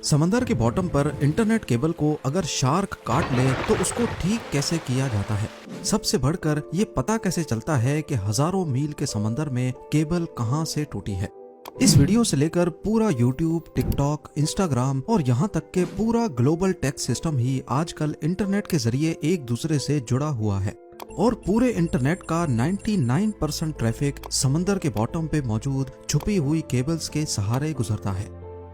समंदर के बॉटम पर इंटरनेट केबल को अगर शार्क काट ले तो उसको ठीक कैसे किया जाता है। सबसे बढ़कर ये पता कैसे चलता है कि हजारों मील के समंदर में केबल कहां से टूटी है। इस वीडियो से लेकर पूरा यूट्यूब, टिकटॉक, इंस्टाग्राम और यहाँ तक के पूरा ग्लोबल टेक सिस्टम ही आजकल इंटरनेट के जरिए एक दूसरे से जुड़ा हुआ है और पूरे इंटरनेट का 99% ट्रैफिक समंदर के बॉटम पे मौजूद छुपी हुई केबल्स के सहारे गुजरता है।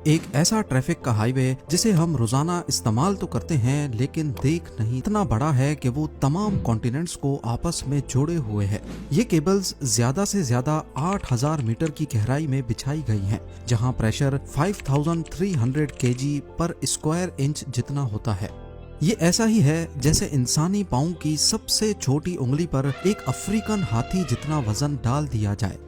एक ऐसा ट्रैफिक का हाईवे जिसे हम रोजाना इस्तेमाल तो करते हैं लेकिन देख नहीं, इतना बड़ा है कि वो तमाम कॉन्टिनेंट्स को आपस में जोड़े हुए है। ये केबल्स ज्यादा से ज्यादा 8000 मीटर की गहराई में बिछाई गई हैं, जहां प्रेशर 5300 kg पर स्क्वायर इंच जितना होता है। ये ऐसा ही है जैसे इंसानी पाँव की सबसे छोटी उंगली पर एक अफ्रीकन हाथी जितना वजन डाल दिया जाए।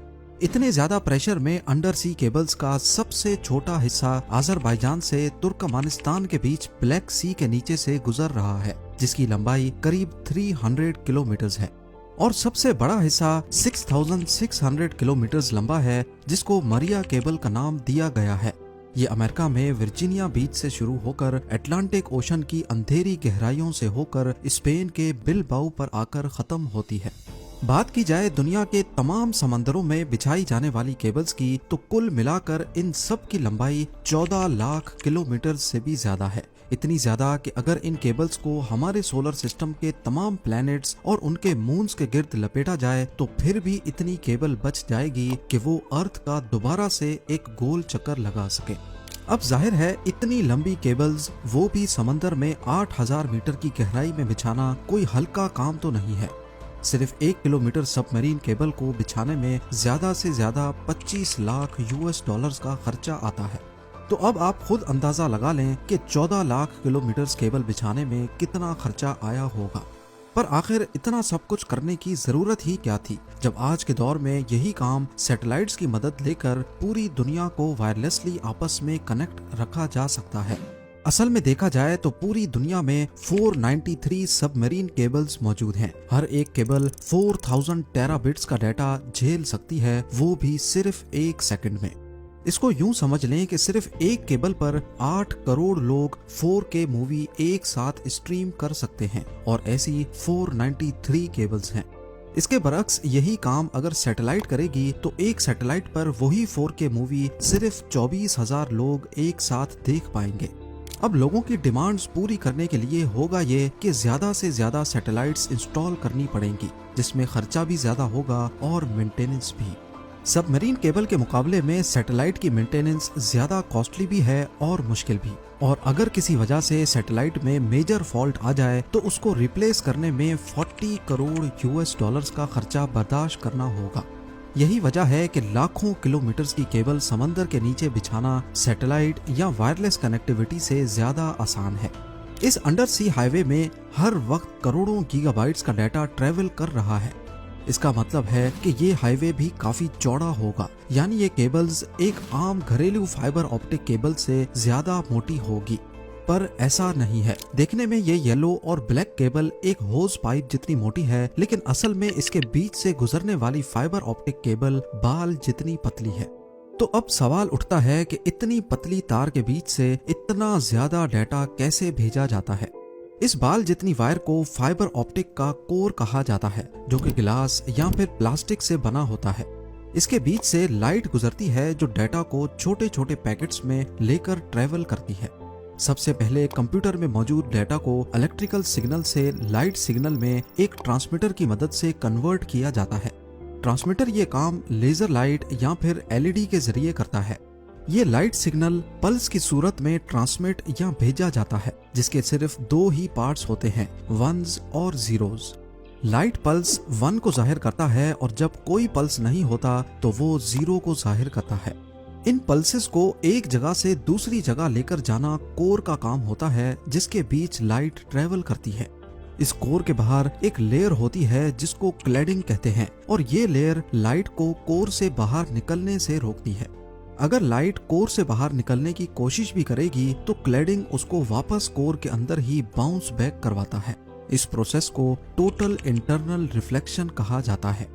इतने ज्यादा प्रेशर में अंडर सी केबल्स का सबसे छोटा हिस्सा अजरबैजान से तुर्कमानिस्तान के बीच ब्लैक सी के नीचे से गुजर रहा है, जिसकी लंबाई करीब 300 किलोमीटर है और सबसे बड़ा हिस्सा 6600 किलोमीटर लंबा है, जिसको मरिया केबल का नाम दिया गया है। ये अमेरिका में वर्जीनिया बीच से शुरू होकर अटलांटिक ओशन की अंधेरी गहराइयों से होकर स्पेन के बिलबाओ पर आकर खत्म होती है। बात की जाए दुनिया के तमाम समंदरों में बिछाई जाने वाली केबल्स की, तो कुल मिलाकर इन सब की लंबाई 14 लाख किलोमीटर से भी ज्यादा है। इतनी ज्यादा कि अगर इन केबल्स को हमारे सोलर सिस्टम के तमाम प्लैनेट्स और उनके मून्स के गिर्द लपेटा जाए तो फिर भी इतनी केबल बच जाएगी कि वो अर्थ का दोबारा से एक गोल चक्कर लगा सके। अब जाहिर है इतनी लंबी केबल्स, वो भी समंदर में 8000 मीटर की गहराई में बिछाना कोई हल्का काम तो नहीं है। सिर्फ 1 किलोमीटर सबमरीन केबल को बिछाने में ज्यादा से ज्यादा 25 लाख US का खर्चा आता है। तो अब आप खुद अंदाजा लगा लें कि 14 लाख किलोमीटर केबल बिछाने में कितना खर्चा आया होगा। पर आखिर इतना सब कुछ करने की जरूरत ही क्या थी, जब आज के दौर में यही काम सैटेलाइट्स की मदद लेकर पूरी दुनिया को वायरलेसली आपस में कनेक्ट रखा जा सकता है। असल में देखा जाए तो पूरी दुनिया में 493 सबमरीन केबल्स मौजूद हैं। हर एक केबल 4000 टेराबिट्स का डाटा झेल सकती है, वो भी सिर्फ 1 सेकंड में। इसको यूं समझ लें कि सिर्फ एक केबल पर 8 करोड़ लोग 4K मूवी एक साथ स्ट्रीम कर सकते हैं और ऐसी 493 केबल्स हैं। इसके बरक्स यही काम अगर सैटेलाइट करेगी तो एक सैटेलाइट पर वही 4K मूवी सिर्फ 24,000 लोग एक साथ देख पाएंगे। अब लोगों की डिमांड्स पूरी करने के लिए होगा ये कि ज्यादा से ज्यादा सैटेलाइट्स इंस्टॉल करनी पड़ेंगी, जिसमें खर्चा भी ज्यादा होगा और मेंटेनेंस भी। सबमरीन केबल के मुकाबले में सैटेलाइट की मेंटेनेंस ज्यादा कॉस्टली भी है और मुश्किल भी, और अगर किसी वजह से सैटेलाइट में मेजर फॉल्ट आ जाए तो उसको रिप्लेस करने में 40 करोड़ US का खर्चा बर्दाश्त करना होगा। यही वजह है कि लाखों किलोमीटर की केबल समंदर के नीचे बिछाना सैटेलाइट या वायरलेस कनेक्टिविटी से ज्यादा आसान है। इस अंडर सी हाईवे में हर वक्त करोड़ों गीगाबाइट्स का डाटा ट्रेवल कर रहा है। इसका मतलब है कि ये हाईवे भी काफी चौड़ा होगा, यानी ये केबल्स एक आम घरेलू फाइबर ऑप्टिक केबल से ज्यादा मोटी होगी। पर ऐसा नहीं है। देखने में ये येलो और ब्लैक केबल एक होज पाइप जितनी मोटी है, लेकिन असल में इसके बीच से गुजरने वाली फाइबर ऑप्टिक केबल बाल जितनी पतली है। तो अब सवाल उठता है कि इतनी पतली तार के बीच से इतना ज्यादा डाटा कैसे भेजा जाता है। इस बाल जितनी वायर को फाइबर ऑप्टिक का कोर कहा जाता है, जो कि गिलास या फिर प्लास्टिक से बना होता है। इसके बीच से लाइट गुजरती है जो डाटा को छोटे छोटे पैकेट्स में लेकर ट्रेवल करती है। सबसे पहले कंप्यूटर में मौजूद डाटा को इलेक्ट्रिकल सिग्नल से लाइट सिग्नल में एक ट्रांसमीटर की मदद से कन्वर्ट किया जाता है। ट्रांसमीटर ये काम लेजर लाइट या फिर LED के जरिए करता है। ये लाइट सिग्नल पल्स की सूरत में ट्रांसमिट या भेजा जाता है, जिसके सिर्फ 2 ही पार्ट्स होते हैं, वंस और जीरोस। लाइट पल्स 1 को जाहिर करता है और जब कोई पल्स नहीं होता तो वो 0 को जाहिर करता है। इन पल्सेस को एक जगह से दूसरी जगह लेकर जाना कोर का काम होता है, जिसके बीच लाइट ट्रेवल करती है। इस कोर के बाहर एक लेयर होती है जिसको क्लैडिंग कहते हैं, और ये लेयर लाइट को कोर से बाहर निकलने से रोकती है। अगर लाइट कोर से बाहर निकलने की कोशिश भी करेगी तो क्लैडिंग उसको वापस कोर के अंदर ही बाउंस बैक करवाता है। इस प्रोसेस को टोटल इंटरनल रिफ्लेक्शन कहा जाता है।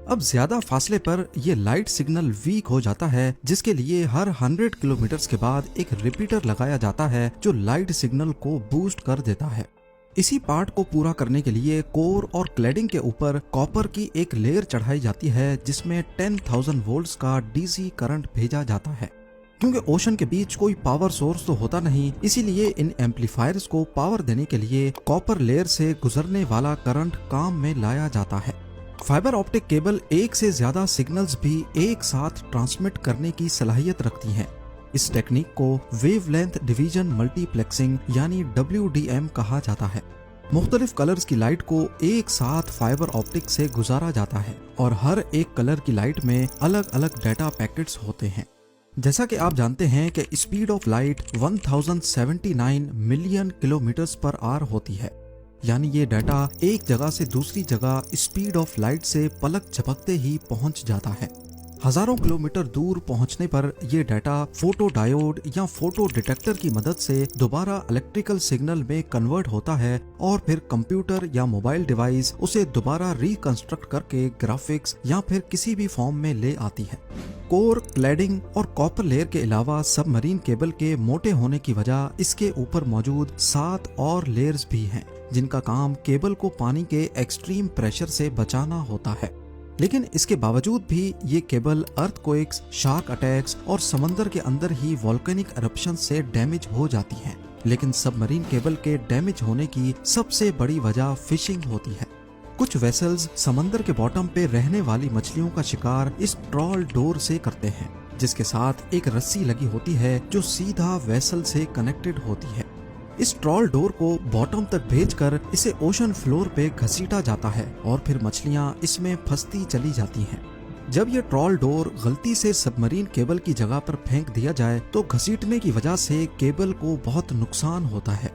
अब ज्यादा फासले पर ये लाइट सिग्नल वीक हो जाता है, जिसके लिए हर 100 किलोमीटर के बाद एक रिपीटर लगाया जाता है जो लाइट सिग्नल को बूस्ट कर देता है। इसी पार्ट को पूरा करने के लिए कोर और क्लैडिंग के ऊपर कॉपर की एक लेयर चढ़ाई जाती है, जिसमें 10,000 वोल्ट्स का डीसी करंट भेजा जाता है। क्योंकि ओशन के बीच कोई पावर सोर्स तो होता नहीं, इसीलिए इन एम्पलीफायर्स को पावर देने के लिए कॉपर लेयर से गुजरने वाला करंट काम में लाया जाता है। फाइबर ऑप्टिक केबल एक से ज्यादा सिग्नल्स भी एक साथ ट्रांसमिट करने की सलाहियत रखती हैं। इस टेक्निक को वेवलेंथ डिवीजन मल्टीप्लेक्सिंग यानी WDM कहा जाता है। मुख्तलिफ कलर्स की लाइट को एक साथ फाइबर ऑप्टिक से गुजारा जाता है और हर एक कलर की लाइट में अलग अलग डाटा पैकेट्स होते हैं। जैसा कि आप जानते हैं कि speed of light 1079 million kilometres per hour होती है, यानी ये डाटा एक जगह से दूसरी जगह स्पीड ऑफ लाइट से पलक झपकते ही पहुंच जाता है। हजारों किलोमीटर दूर पहुंचने पर यह डाटा फोटो डायोड या फोटो डिटेक्टर की मदद से दोबारा इलेक्ट्रिकल सिग्नल में कन्वर्ट होता है और फिर कंप्यूटर या मोबाइल डिवाइस उसे दोबारा रिकंस्ट्रक्ट करके ग्राफिक्स या फिर किसी भी फॉर्म में ले आती है। कोर, क्लैडिंग और कॉपर लेयर के अलावा सबमरीन केबल के मोटे होने की वजह इसके ऊपर मौजूद 7 और लेयर्स भी हैं, जिनका काम केबल को पानी के एक्सट्रीम प्रेशर से बचाना होता है। लेकिन इसके बावजूद भी ये केबल अर्थक्वेक्स, शार्क अटैक्स और समंदर के अंदर ही वोल्केनिक एरप्शन से डैमेज हो जाती हैं। लेकिन सबमरीन केबल के डैमेज होने की सबसे बड़ी वजह फिशिंग होती है। कुछ वेसल्स समंदर के बॉटम पे रहने वाली मछलियों का शिकार इस ट्रॉल डोर से करते हैं, जिसके साथ एक रस्सी लगी होती है जो सीधा वेसल से कनेक्टेड होती है। इस ट्रॉल डोर को बॉटम तक भेजकर इसे ओशन फ्लोर पे घसीटा जाता है और फिर मछलियां इसमें फंसती चली जाती हैं। जब ये ट्रॉल डोर गलती से सबमरीन केबल की जगह पर फेंक दिया जाए तो घसीटने की वजह से केबल को बहुत नुकसान होता है।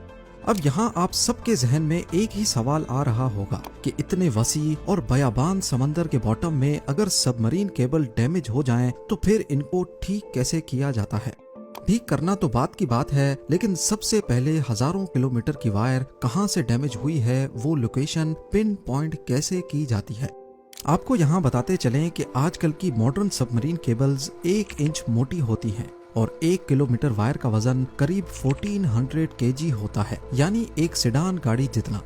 अब यहाँ आप सबके जहन में एक ही सवाल आ रहा होगा कि इतने वसी और बयाबान समंदर के बॉटम में अगर सबमरीन केबल डैमेज हो जाएं तो फिर इनको ठीक कैसे किया जाता है। ठीक करना तो बात की बात है, लेकिन सबसे पहले हजारों किलोमीटर की वायर कहां से डैमेज हुई है वो लोकेशन पिन पॉइंट कैसे की जाती है। आपको यहाँ बताते चलें कि आजकल की मॉडर्न सबमरीन केबल्स 1 इंच मोटी होती हैं और 1 किलोमीटर वायर का वजन करीब 1400 kg होता है, यानी एक सेडान गाड़ी जितना।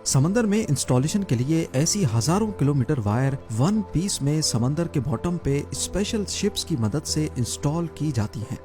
समंदर में इंस्टॉलेशन के लिए ऐसी हजारों किलोमीटर वायर वन पीस में समंदर के बॉटम पे स्पेशल शिप्स की मदद से इंस्टॉल की जाती हैं।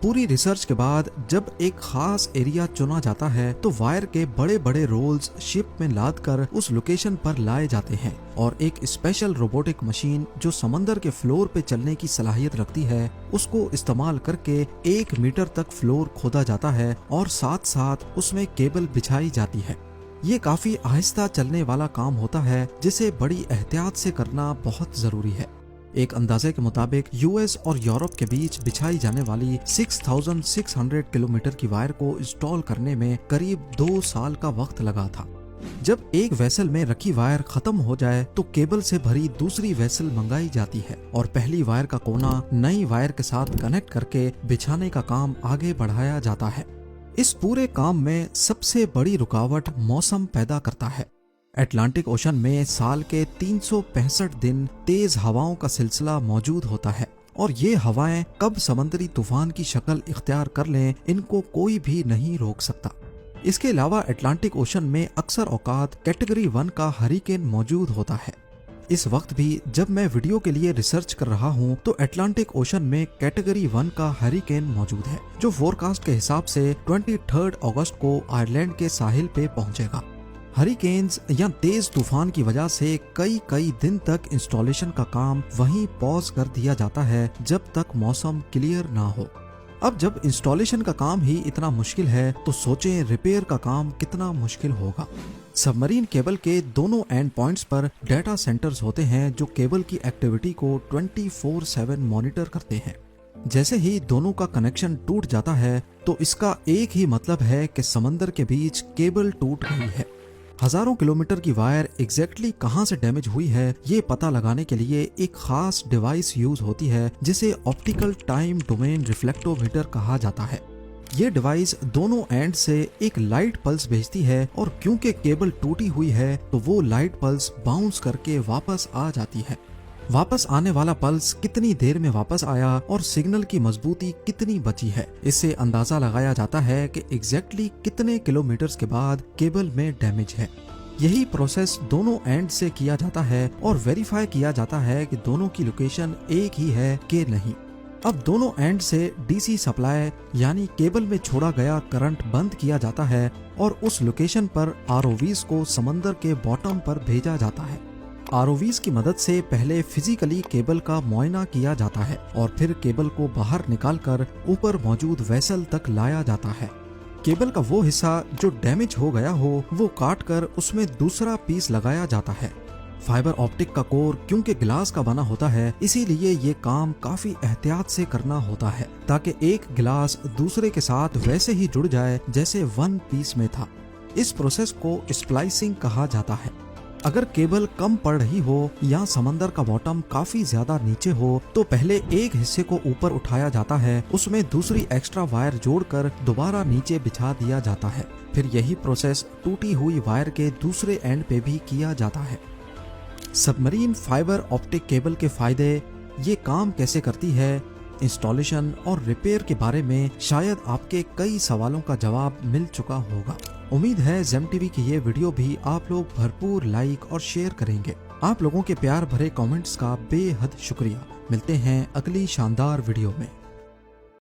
पूरी रिसर्च के बाद जब एक खास एरिया चुना जाता है तो वायर के बड़े बड़े रोल्स शिप में लादकर उस लोकेशन पर लाए जाते हैं और एक स्पेशल रोबोटिक मशीन जो समंदर के फ्लोर पे चलने की सलाहियत रखती है, उसको इस्तेमाल करके 1 मीटर तक फ्लोर खोदा जाता है और साथ साथ उसमें केबल बिछाई जाती है। ये काफी आहिस्ता चलने वाला काम होता है, जिसे बड़ी एहतियात से करना बहुत जरूरी है। एक अंदाजे के मुताबिक यूएस और यूरोप के बीच बिछाई जाने वाली 6600 किलोमीटर की वायर को इंस्टॉल करने में करीब 2 साल का वक्त लगा था। जब एक वेसल में रखी वायर खत्म हो जाए तो केबल से भरी दूसरी वेसल मंगाई जाती है और पहली वायर का कोना नई वायर के साथ कनेक्ट करके बिछाने का काम आगे बढ़ाया जाता है। इस पूरे काम में सबसे बड़ी रुकावट मौसम पैदा करता है। अटलांटिक ओशन में साल के 365 दिन तेज हवाओं का सिलसिला मौजूद होता है और ये हवाएं कब समंदरी तूफान की शक्ल इख्तियार कर लें, इनको कोई भी नहीं रोक सकता। इसके अलावा अटलांटिक ओशन में अक्सर औकात कैटेगरी 1 का हरिकेन मौजूद होता है। इस वक्त भी जब मैं वीडियो के लिए रिसर्च कर रहा हूँ तो अटलांटिक ओशन में कैटेगरी 1 का हरिकेन मौजूद है, जो फोरकास्ट के हिसाब से 23 अगस्त को आयरलैंड के साहिल पे पहुंचेगा। हरिकेन्स या तेज तूफान की वजह से कई दिन तक इंस्टॉलेशन का काम वहीं पॉज कर दिया जाता है जब तक मौसम क्लियर ना हो। अब जब इंस्टॉलेशन का काम ही इतना मुश्किल है तो सोचें रिपेयर का काम कितना मुश्किल होगा। सबमरीन केबल के दोनों एंड पॉइंट्स पर डाटा सेंटर्स होते हैं जो केबल की एक्टिविटी को 24/7 मॉनिटर करते हैं। जैसे ही दोनों का कनेक्शन टूट जाता है तो इसका एक ही मतलब है कि समंदर के बीच केबल टूट गई है। हजारों किलोमीटर की वायर एग्जैक्टली कहां से डैमेज हुई है ये पता लगाने के लिए एक खास डिवाइस यूज होती है जिसे ऑप्टिकल टाइम डोमेन रिफ्लेक्टोमीटर कहा जाता है। ये डिवाइस दोनों एंड से एक लाइट पल्स भेजती है और क्योंकि केबल टूटी हुई है तो वो लाइट पल्स बाउंस करके वापस आ जाती है। वापस आने वाला पल्स कितनी देर में वापस आया और सिग्नल की मजबूती कितनी बची है, इससे अंदाजा लगाया जाता है कि एग्जैक्टली कितने किलोमीटर्स के बाद केबल में डैमेज है। यही प्रोसेस दोनों एंड से किया जाता है और वेरीफाई किया जाता है कि दोनों की लोकेशन एक ही है कि नहीं। अब दोनों एंड से डीसी सप्लाई यानी केबल में छोड़ा गया करंट बंद किया जाता है और उस लोकेशन पर आरओवीज को समंदर के बॉटम पर भेजा जाता है। आरओवीज की मदद से पहले फिजिकली केबल का मुआयना किया जाता है और फिर केबल को बाहर निकालकर ऊपर मौजूद वेसल तक लाया जाता है। केबल का वो हिस्सा जो डैमेज हो गया हो वो काट कर उसमें दूसरा पीस लगाया जाता है। फाइबर ऑप्टिक का कोर क्योंकि ग्लास का बना होता है, इसीलिए ये काम काफी एहतियात से करना होता है ताकि एक गिलास दूसरे के साथ वैसे ही जुड़ जाए जैसे वन पीस में था। इस प्रोसेस को स्प्लाइसिंग कहा जाता है। अगर केबल कम पड़ रही हो या समंदर का बॉटम काफी ज्यादा नीचे हो तो पहले एक हिस्से को ऊपर उठाया जाता है, उसमें दूसरी एक्स्ट्रा वायर जोड़कर दोबारा नीचे बिछा दिया जाता है। फिर यही प्रोसेस टूटी हुई वायर के दूसरे एंड पे भी किया जाता है। सबमरीन फाइबर ऑप्टिक केबल के फायदे, ये काम कैसे करती है, इंस्टॉलेशन और रिपेयर के बारे में शायद आपके कई सवालों का जवाब मिल चुका होगा। उम्मीद है जेम टीवी की ये वीडियो भी आप लोग भरपूर लाइक और शेयर करेंगे। आप लोगों के प्यार भरे कमेंट्स का बेहद शुक्रिया। मिलते हैं अगली शानदार वीडियो में।